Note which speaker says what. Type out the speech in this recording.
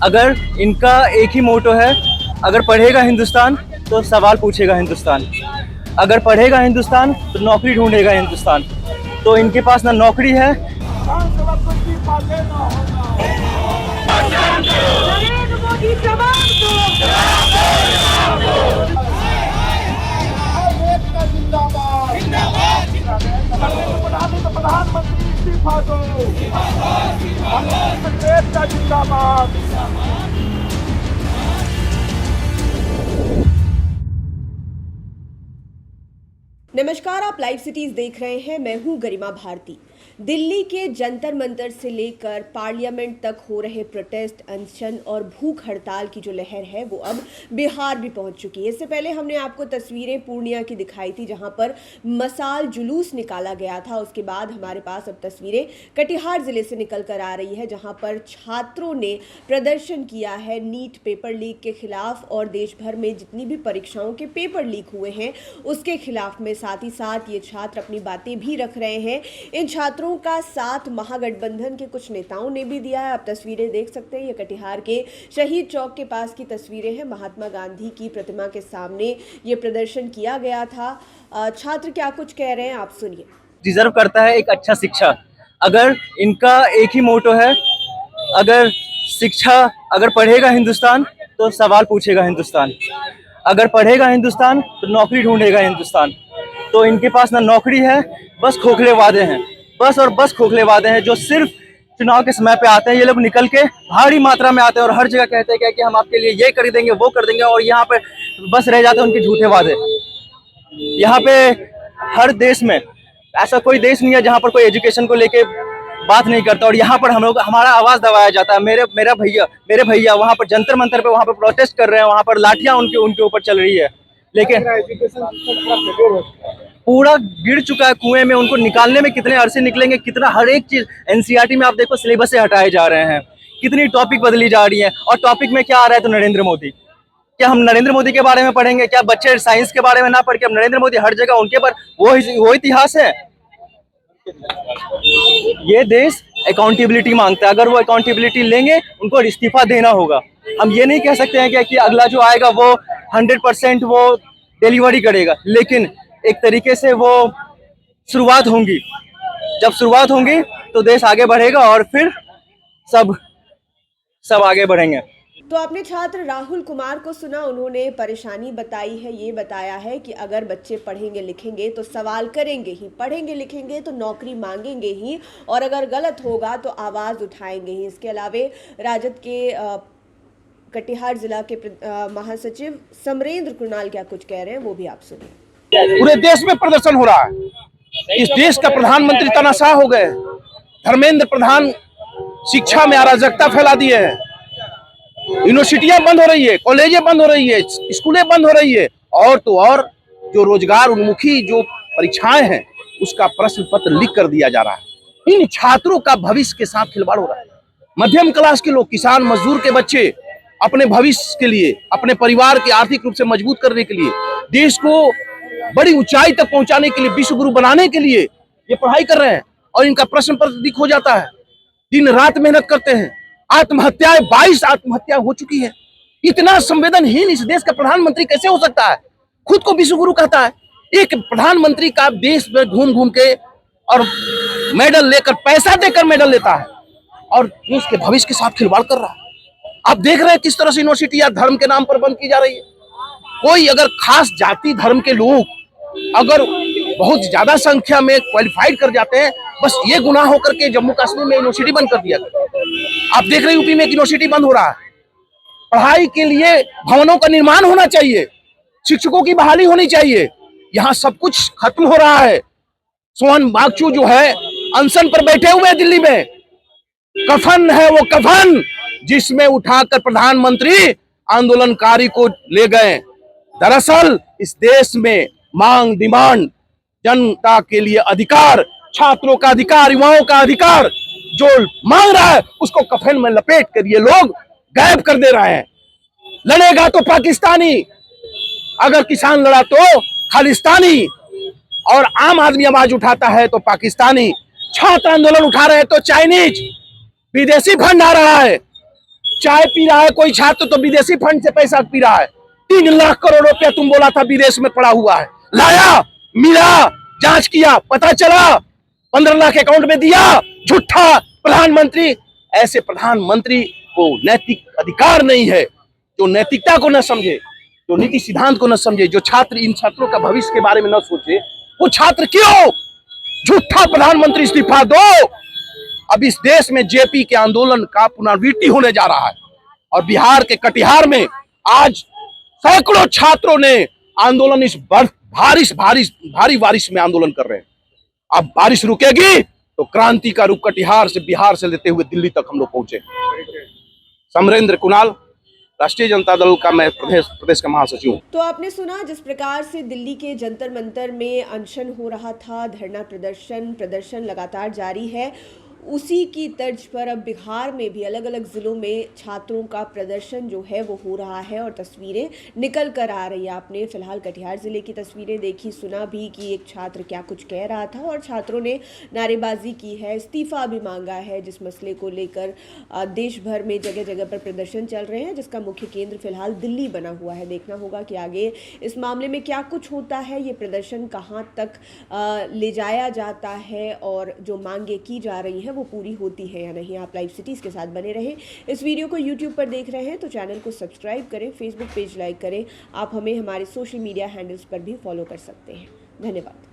Speaker 1: अगर इनका एक ही मोटो है, अगर पढ़ेगा हिंदुस्तान तो सवाल पूछेगा हिंदुस्तान, अगर पढ़ेगा हिंदुस्तान तो नौकरी ढूंढेगा हिंदुस्तान। तो इनके पास ना नौकरी है।
Speaker 2: प्रधानमंत्री इस्तीफा दो, देश का जिंदाबाद।
Speaker 3: नमस्कार, आप लाइव सिटीज देख रहे हैं। मैं हूं गरिमा भारती। दिल्ली के जंतर मंतर से लेकर पार्लियामेंट तक हो रहे प्रोटेस्ट, अनशन और भूख हड़ताल की जो लहर है वो अब बिहार भी पहुंच चुकी है। इससे पहले हमने आपको तस्वीरें पूर्णिया की दिखाई थी जहां पर मसाल जुलूस निकाला गया था। उसके बाद हमारे पास अब तस्वीरें कटिहार जिले से निकल कर आ रही है जहां पर छात्रों ने प्रदर्शन किया है नीट पेपर लीक के खिलाफ और देश भर में जितनी भी परीक्षाओं के पेपर लीक हुए हैं उसके खिलाफ में। साथ ही साथ ये छात्र अपनी बातें भी रख रहे हैं। इन छात्रों का साथ महागठबंधन के कुछ नेताओं ने भी दिया है। आप तस्वीरें देख सकते हैं, ये कटिहार के शहीद चौक के पास की तस्वीरें हैं। महात्मा गांधी की प्रतिमा के सामने ये प्रदर्शन किया गया था। छात्र क्या कुछ कह रहे हैं आप सुनिए।
Speaker 1: डिजर्व करता है एक अच्छा शिक्षा। अगर इनका एक ही मोटो है, अगर शिक्षा, अगर पढ़ेगा हिंदुस्तान तो सवाल पूछेगा हिंदुस्तान, अगर पढ़ेगा हिंदुस्तान तो नौकरी ढूंढेगा हिंदुस्तान। तो इनके पास ना नौकरी है, बस खोखले वादे हैं, बस और बस खोखले वादे हैं जो सिर्फ चुनाव के समय पे आते हैं। ये लोग निकल के भारी मात्रा में आते हैं और हर जगह कहते हैं कि हम आपके लिए ये कर देंगे, वो कर देंगे, और यहाँ पे बस रह जाते हैं उनके झूठे वादे। यहाँ पे हर देश में ऐसा कोई देश नहीं है जहाँ पर कोई एजुकेशन को लेके बात नहीं करता, और यहाँ पर हम लोग हमारा आवाज दबाया जाता है। मेरे भैया वहाँ पर जंतर मंतर पे वहाँ पर प्रोटेस्ट कर रहे हैं, वहाँ पर लाठियां उनके ऊपर चल रही है, लेकिन पूरा गिर चुका है कुएं में। उनको निकालने में कितने अरसे निकलेंगे, कितना हर एक चीज एनसीईआरटी में आप देखो सिलेबस से हटाए जा रहे हैं, कितनी टॉपिक बदली जा रही है। और टॉपिक में क्या आ रहा है तो नरेंद्र मोदी। क्या हम नरेंद्र मोदी के बारे में पढ़ेंगे? क्या बच्चे साइंस के बारे में ना पढ़ के अब नरेंद्र मोदी हर जगह उनके पर वो इतिहास है। ये देश अकाउंटेबिलिटी मांगता है, अगर वो अकाउंटेबिलिटी लेंगे उनको इस्तीफा देना होगा। हम ये नहीं कह सकते हैं कि अगला जो आएगा वो 100% वो डिलीवरी करेगा, लेकिन एक तरीके से वो शुरुआत होंगी। जब शुरुआत होंगी तो देश आगे बढ़ेगा और फिर सब आगे बढ़ेंगे।
Speaker 3: तो आपने छात्र राहुल कुमार को सुना, उन्होंने परेशानी बताई है। ये बताया है कि अगर बच्चे पढ़ेंगे लिखेंगे तो सवाल करेंगे ही, पढ़ेंगे लिखेंगे तो नौकरी मांगेंगे ही, और अगर गलत होगा तो आवाज़ उठाएंगे ही। इसके अलावा राजद के कटिहार जिला के महासचिव समरेंद्र कुणाल क्या कुछ कह रहे हैं वो भी आप सुनिए।
Speaker 2: पूरे देश में प्रदर्शन हो रहा है। इस देश का प्रधानमंत्री तानाशाह हो गए। धर्मेंद्र प्रधान शिक्षा में अराजकता फैला दी है। यूनिवर्सिटियां बंद हो रही है, कॉलेजें बंद हो रही है, स्कूलें बंद हो रही है, और तो और जो रोजगार उन्मुखी जो परीक्षाएं हैं उसका प्रश्न पत्र लीक कर दिया जा रहा है। इन छात्रों का भविष्य के साथ खिलवाड़ हो रहा है। मध्यम क्लास के लोग, किसान मजदूर के बच्चे अपने भविष्य के लिए, अपने परिवार के आर्थिक रूप से मजबूत करने के लिए, देश को बड़ी ऊंचाई तक पहुंचाने के लिए, विश्व गुरु बनाने के लिए ये पढ़ाई कर रहे हैं, और इनका प्रश्न पत्र लीक हो जाता है। दिन रात मेहनत करते हैं। आत्महत्याएं 22 आत्महत्या हो चुकी है। इतना संवेदनहीन इस देश का प्रधानमंत्री कैसे हो सकता है? खुद को विश्व गुरु कहता है। एक प्रधानमंत्री का देश में घूम घूम के और मेडल लेकर, पैसा देकर मेडल लेता है, और देश के भविष्य के साथ खिलवाड़ कर रहा है। आप देख रहे हैं किस तरह से यूनिवर्सिटी या धर्म के नाम पर बंद की जा रही है। कोई अगर खास जाति धर्म के लोग अगर बहुत ज्यादा संख्या में क्वालिफाइड कर जाते हैं, बस ये गुनाह होकर के जम्मू कश्मीर में यूनिवर्सिटी बंद कर दिया गया। आप देख रहे हैं यूपी में एक यूनिवर्सिटी बंद हो रहा है। पढ़ाई के लिए भवनों का निर्माण होना चाहिए, शिक्षकों की बहाली होनी चाहिए। यहाँ सब कुछ खत्म हो रहा है। सोहन बागचू जो है अनशन पर बैठे हुए दिल्ली में। कफन है वो कफन जिसमें उठाकर प्रधानमंत्री आंदोलनकारी को ले गए। दरअसल इस देश में मांग, डिमांड, जनता के लिए अधिकार, छात्रों का अधिकार, युवाओं का अधिकार जो मांग रहा है उसको कफन में लपेट कर ये लोग गायब कर दे रहे हैं। लड़ेगा तो पाकिस्तानी, अगर किसान लड़ा तो खालिस्तानी, और आम आदमी आवाज उठाता है तो पाकिस्तानी। छात्र आंदोलन उठा रहे हैं तो चाइनीज, विदेशी फंड आ रहा है। चाय पी रहा है कोई छात्र तो विदेशी फंड से पैसा पी रहा है। 3 लाख करोड़ रुपया तुम बोला था विदेश में पड़ा हुआ है, लाया, मिला, जांच किया, पता चला 15 लाख अकाउंट में दिया, झूठा प्रधानमंत्री। ऐसे प्रधानमंत्री को नैतिक अधिकार नहीं है, जो नैतिकता को न समझे, जो नीति सिद्धांत को न समझे, जो छात्र इन छात्रों का भविष्य के बारे में न सोचे, वो छात्र क्यों? झूठा प्रधानमंत्री इस्तीफा दो। अब इस देश में जेपी के आंदोलन का पुनरावृत्ति होने जा रहा है और बिहार के कटिहार में आज सैकड़ों छात्रों ने आंदोलन इस भारी बारिश में आंदोलन कर रहे हैं। अब बारिश रुकेगी तो क्रांति का रूप कटिहार से, बिहार से लेते हुए दिल्ली तक हम लोग पहुंचे। समरेंद्र कुणाल, राष्ट्रीय जनता दल का मैं प्रदेश का महासचिव हूँ।
Speaker 3: तो आपने सुना जिस प्रकार से दिल्ली के जंतर मंतर में अनशन हो रहा था, धरना प्रदर्शन लगातार जारी है, उसी की तर्ज पर अब बिहार में भी अलग अलग ज़िलों में छात्रों का प्रदर्शन जो है वो हो रहा है और तस्वीरें निकल कर आ रही है। आपने फिलहाल कटिहार ज़िले की तस्वीरें देखी, सुना भी कि एक छात्र क्या कुछ कह रहा था और छात्रों ने नारेबाजी की है, इस्तीफा भी मांगा है, जिस मसले को लेकर देश भर में जगह जगह पर प्रदर्शन चल रहे हैं, जिसका मुख्य केंद्र फिलहाल दिल्ली बना हुआ है। देखना होगा कि आगे इस मामले में क्या कुछ होता है, ये प्रदर्शन कहाँ तक ले जाया जाता है और जो मांगे की जा रही हैं वो पूरी होती है या नहीं। आप लाइव सिटीज़ के साथ बने रहें। इस वीडियो को यूट्यूब पर देख रहे हैं तो चैनल को सब्सक्राइब करें, फेसबुक पेज लाइक करें। आप हमें हमारे सोशल मीडिया हैंडल्स पर भी फॉलो कर सकते हैं। धन्यवाद।